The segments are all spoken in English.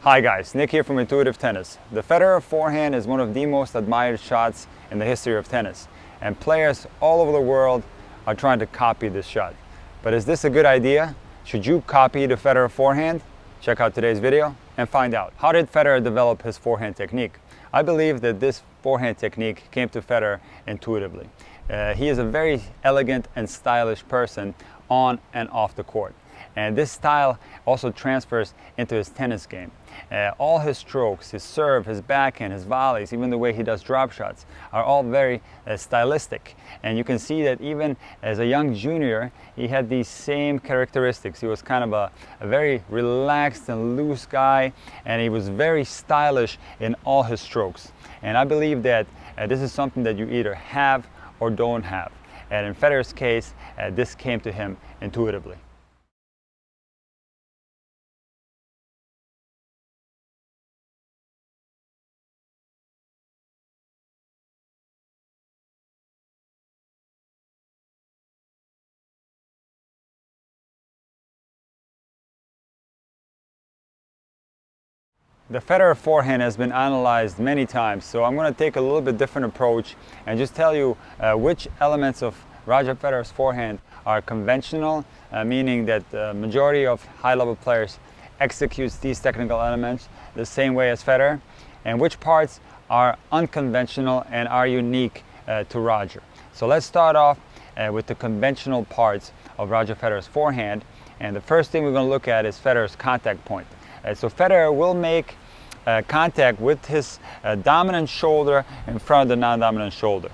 Hi guys, Nick here from Intuitive Tennis. The Federer Forehand is one of the most admired shots in the history of tennis, and players all over the world are trying to copy this shot. But is this a good idea? Should you copy the Federer Forehand? Check out today's video and find out. How did Federer develop his forehand technique? I believe that this forehand technique came to Federer intuitively. He is a very elegant and stylish person on and off the court. And this style also transfers into his tennis game. All his strokes, his serve, his backhand, his volleys, even the way he does drop shots are all very stylistic. And you can see that even as a young junior, he had these same characteristics. He was kind of a very relaxed and loose guy, and he was very stylish in all his strokes. And I believe that this is something that you either have or don't have. And in Federer's case, this came to him intuitively. The Federer forehand has been analyzed many times, so I'm going to take a little bit different approach and just tell you which elements of Roger Federer's forehand are conventional, meaning that the majority of high-level players executes these technical elements the same way as Federer, and which parts are unconventional and are unique to Roger. So let's start off with the conventional parts of Roger Federer's forehand, and the first thing we're going to look at is Federer's contact point. So Federer will make contact with his dominant shoulder in front of the non-dominant shoulder.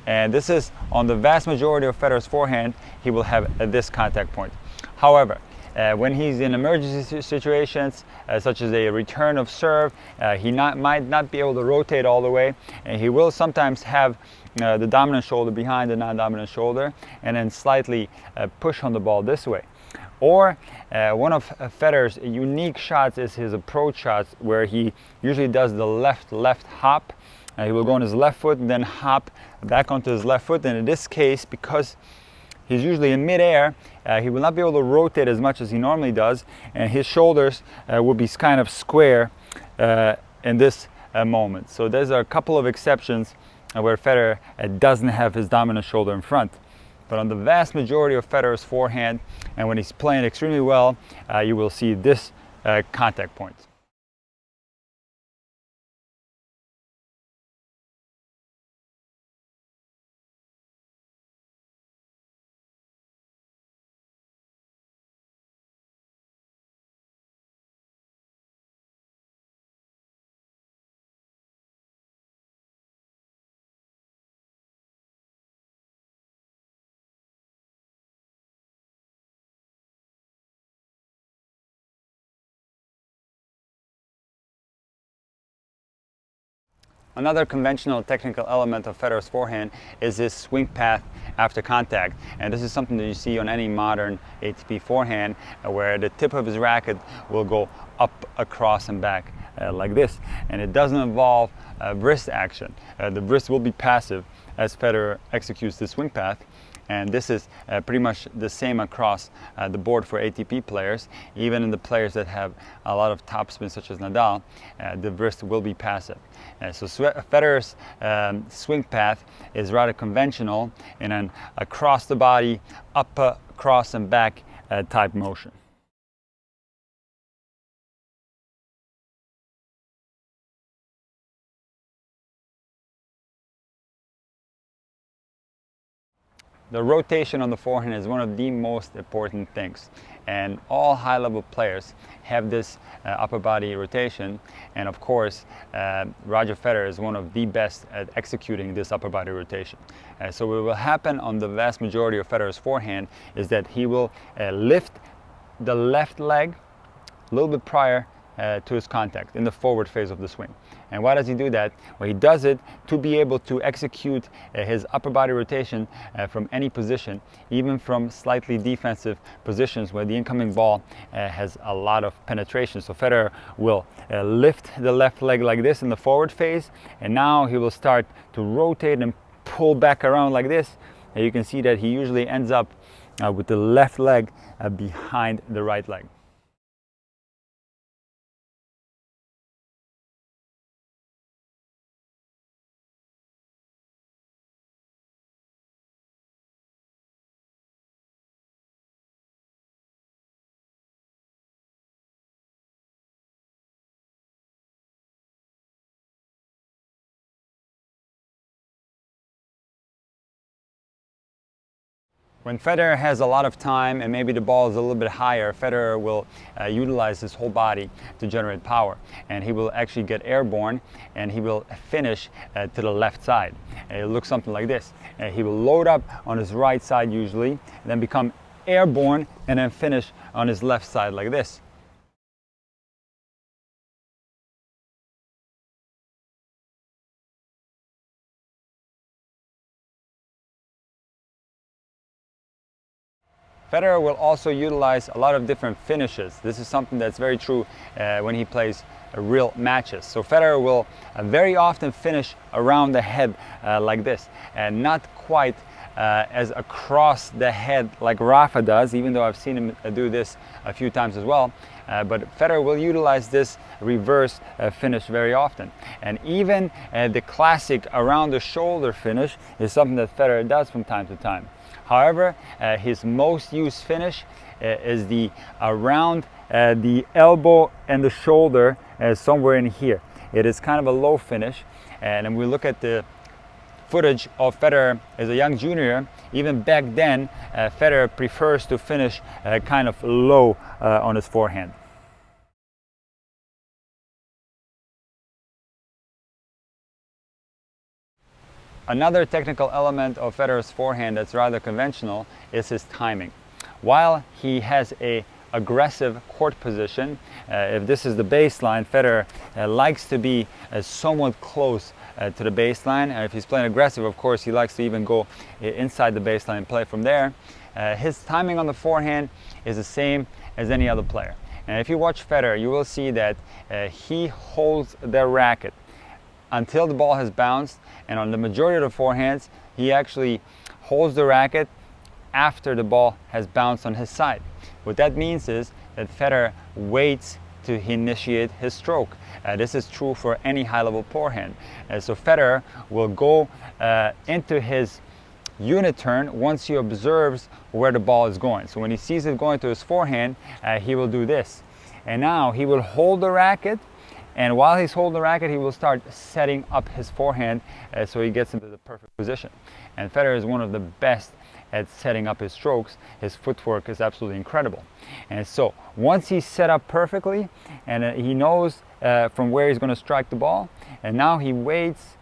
And this is on the vast majority of Federer's forehand, he will have this contact point. However, when he's in emergency situations, such as a return of serve, he might not be able to rotate all the way, and he will sometimes have the dominant shoulder behind the non-dominant shoulder and then slightly push on the ball this way. Or one of Federer's unique shots is his approach shots, where he usually does the left hop. He will go on his left foot and then hop back onto his left foot. And in this case, because he's usually in midair, he will not be able to rotate as much as he normally does, and his shoulders will be kind of square in this moment. So there's a couple of exceptions where Federer doesn't have his dominant shoulder in front. But on the vast majority of Federer's forehand, and when he's playing extremely well, you will see this contact point. Another conventional technical element of Federer's forehand is his swing path after contact, and this is something that you see on any modern ATP forehand, where the tip of his racket will go up, across and back like this, and it doesn't involve wrist action. The wrist will be passive as Federer executes the swing path. And this is pretty much the same across the board for ATP players. Even in the players that have a lot of topspin, such as Nadal, the wrist will be passive. So Federer's swing path is rather conventional in an across the body, up, across and back type motion. The rotation on the forehand is one of the most important things, and all high-level players have this upper body rotation, and of course Roger Federer is one of the best at executing this upper body rotation. So what will happen on the vast majority of Federer's forehand is that he will lift the left leg a little bit prior to his contact in the forward phase of the swing. And why does he do that? Well, he does it to be able to execute his upper body rotation from any position, even from slightly defensive positions where the incoming ball has a lot of penetration. So Federer will lift the left leg like this in the forward phase, and now he will start to rotate and pull back around like this. And you can see that he usually ends up with the left leg behind the right leg. When Federer has a lot of time and maybe the ball is a little bit higher, Federer will utilize his whole body to generate power. And he will actually get airborne and he will finish to the left side. It looks something like this. He will load up on his right side usually, and then become airborne and then finish on his left side like this. Federer will also utilize a lot of different finishes. This is something that's very true when he plays real matches. So Federer will very often finish around the head like this, and not quite as across the head like Rafa does, even though I've seen him do this a few times as well. But Federer will utilize this reverse finish very often. And even the classic around the shoulder finish is something that Federer does from time to time. However, his most used finish is the around the elbow and the shoulder, somewhere in here. It is kind of a low finish, and when we look at the footage of Federer as a young junior, even back then, Federer prefers to finish kind of low on his forehand. Another technical element of Federer's forehand that's rather conventional is his timing. While he has a aggressive court position, if this is the baseline, Federer likes to be somewhat close to the baseline. And if he's playing aggressive, of course, he likes to even go inside the baseline and play from there. His timing on the forehand is the same as any other player. And if you watch Federer, you will see that he holds the racket until the ball has bounced, and on the majority of the forehands, he actually holds the racket after the ball has bounced on his side. What that means is that Federer waits to initiate his stroke. This is true for any high-level forehand. So Federer will go into his unit turn once he observes where the ball is going. So when he sees it going to his forehand, he will do this. And now he will hold the racket, and while he's holding the racket, he will start setting up his forehand so he gets into the perfect position. And Federer is one of the best at setting up his strokes. His footwork is absolutely incredible. And so once he's set up perfectly, and he knows from where he's going to strike the ball, and now he waits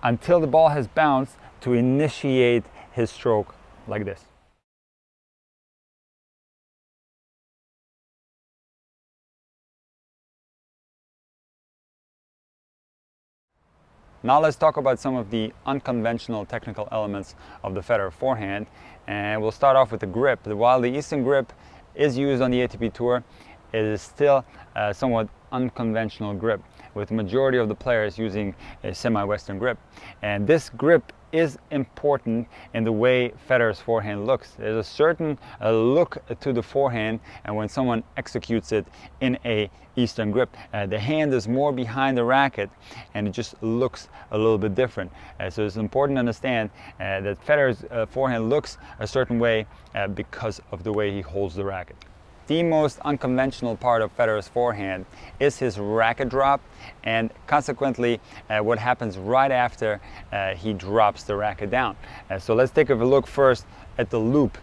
until the ball has bounced to initiate his stroke like this. Now let's talk about some of the unconventional technical elements of the Federer forehand, and we'll start off with the grip. While the Eastern grip is used on the ATP Tour, it is still a somewhat unconventional grip, with the majority of the players using a semi-Western grip. And this grip is important in the way Federer's forehand looks. There's a certain look to the forehand, and when someone executes it in a Eastern grip, the hand is more behind the racket and it just looks a little bit different. So it's important to understand that Federer's forehand looks a certain way because of the way he holds the racket. The most unconventional part of Federer's forehand is his racket drop, and consequently what happens right after he drops the racket down. So let's take a look first at the loop,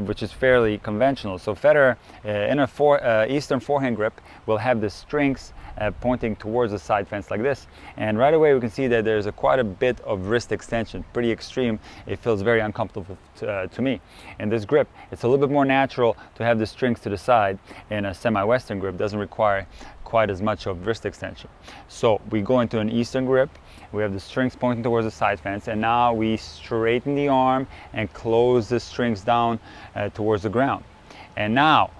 which is fairly conventional. So Federer in a Eastern forehand grip will have the strings pointing towards the side fence like this, and right away we can see that there's quite a bit of wrist extension, pretty extreme. It feels very uncomfortable to me. In this grip, it's a little bit more natural to have the strings to the side. In a semi-Western grip, doesn't require quite as much of wrist extension. So we go into an Eastern grip, we have the strings pointing towards the side fence, and now we straighten the arm and close the strings down towards the ground. And now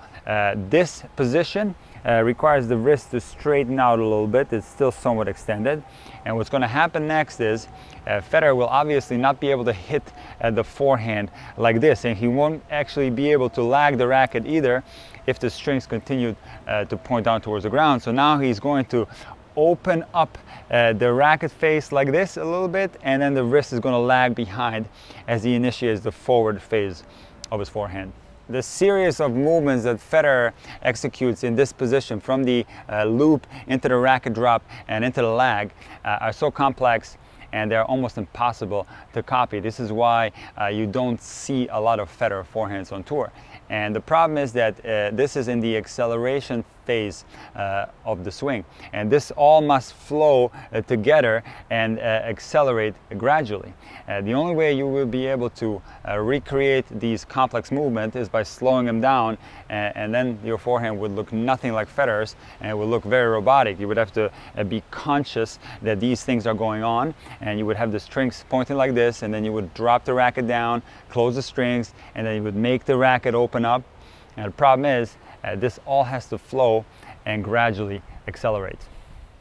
this position requires the wrist to straighten out a little bit. It's still somewhat extended, and what's going to happen next is Federer will obviously not be able to hit the forehand like this, and he won't actually be able to lag the racket either if the strings continue to point down towards the ground. So now he's going to open up the racket face like this a little bit, and then the wrist is going to lag behind as he initiates the forward phase of his forehand. The series of movements that Federer executes in this position, from the loop into the racket drop and into the lag, are so complex and they're almost impossible to copy. This is why you don't see a lot of Federer forehands on tour. And the problem is that this is in the acceleration phase of the swing, and this all must flow together and accelerate gradually. The only way you will be able to recreate these complex movements is by slowing them down, and then your forehand would look nothing like Federer's, and it would look very robotic. You would have to be conscious that these things are going on, and you would have the strings pointing like this, and then you would drop the racket down, close the strings, and then you would make the racket open up. And the problem is this all has to flow and gradually accelerate.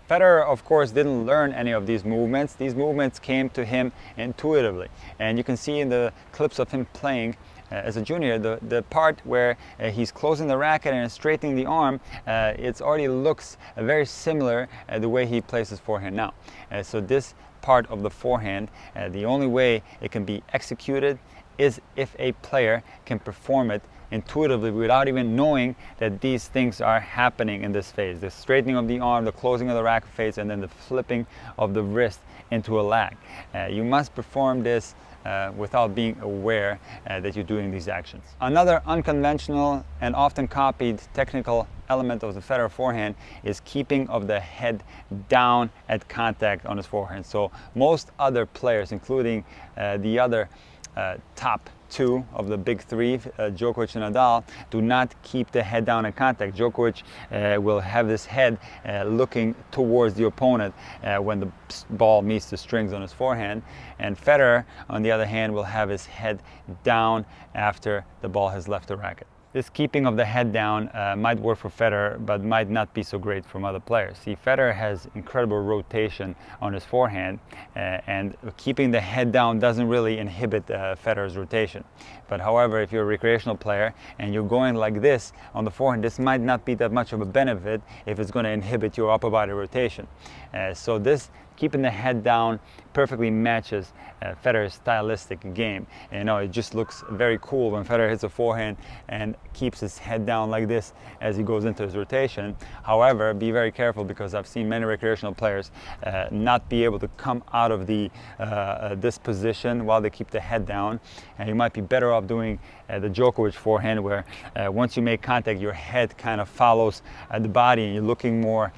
Federer, of course, didn't learn any of these movements. These movements came to him intuitively. And you can see in the clips of him playing as a junior, the part where he's closing the racket and straightening the arm, it already looks very similar the way he plays his forehand now. So this part of the forehand, the only way it can be executed is if a player can perform it intuitively without even knowing that these things are happening in this phase. The straightening of the arm, the closing of the racket phase, and then the flipping of the wrist into a lag. You must perform this without being aware that you're doing these actions. Another unconventional and often copied technical element of the Federer forehand is keeping of the head down at contact on his forehand. So most other players, including the other top two of the big three, Djokovic and Nadal, do not keep the head down in contact. Djokovic will have his head looking towards the opponent when the ball meets the strings on his forehand, and Federer, on the other hand, will have his head down after the ball has left the racket. This keeping of the head down might work for Federer, but might not be so great from other players. See, Federer has incredible rotation on his forehand, and keeping the head down doesn't really inhibit Federer's rotation. But however, if you're a recreational player and you're going like this on the forehand, this might not be that much of a benefit if it's going to inhibit your upper body rotation. So this keeping the head down perfectly matches Federer's stylistic game. And, you know, it just looks very cool when Federer hits a forehand and keeps his head down like this as he goes into his rotation. However, be very careful, because I've seen many recreational players not be able to come out of this position while they keep the head down. And you might be better off doing the Djokovic forehand, where once you make contact, your head kind of follows the body and you're looking more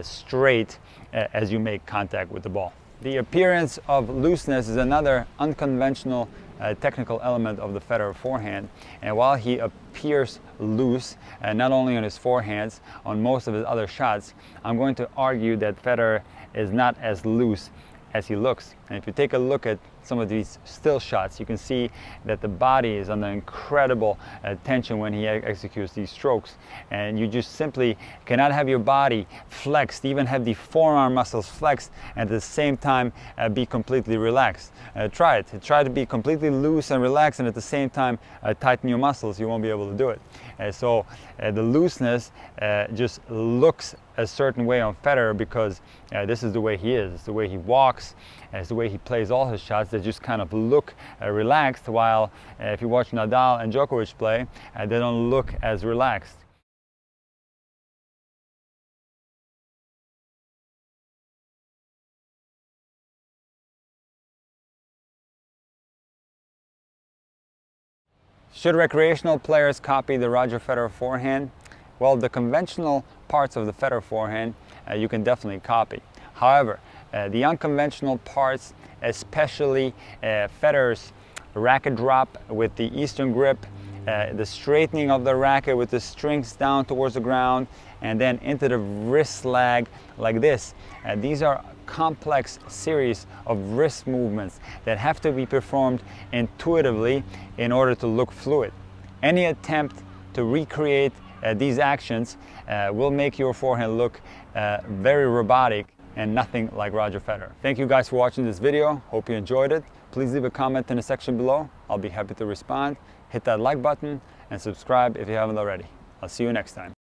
straight as you make contact with the ball. The appearance of looseness is another unconventional technical element of the Federer forehand, and while he appears loose, not only on his forehands, on most of his other shots, I'm going to argue that Federer is not as loose as he looks. And if you take a look at some of these still shots, you can see that the body is under incredible tension when he executes these strokes, and you just simply cannot have your body flexed, even have the forearm muscles flexed, and at the same time be completely relaxed. Try it. Try to be completely loose and relaxed, and at the same time tighten your muscles. You won't be able to do it. So the looseness just looks a certain way on Federer, because this is the way he is. It's the way he walks. It's the way he plays all his shots. They just kind of look relaxed, while if you watch Nadal and Djokovic play, they don't look as relaxed. Should recreational players copy the Roger Federer forehand? Well, the conventional parts of the Federer forehand you can definitely copy. However, the unconventional parts, especially Federer's racket drop with the Eastern grip, the straightening of the racket with the strings down towards the ground, and then into the wrist lag like this. These are complex series of wrist movements that have to be performed intuitively in order to look fluid. Any attempt to recreate these actions will make your forehand look very robotic and nothing like Roger Federer. Thank you guys for watching this video. Hope you enjoyed it. Please leave a comment in the section below. I'll be happy to respond. Hit that like button and subscribe if you haven't already. I'll see you next time.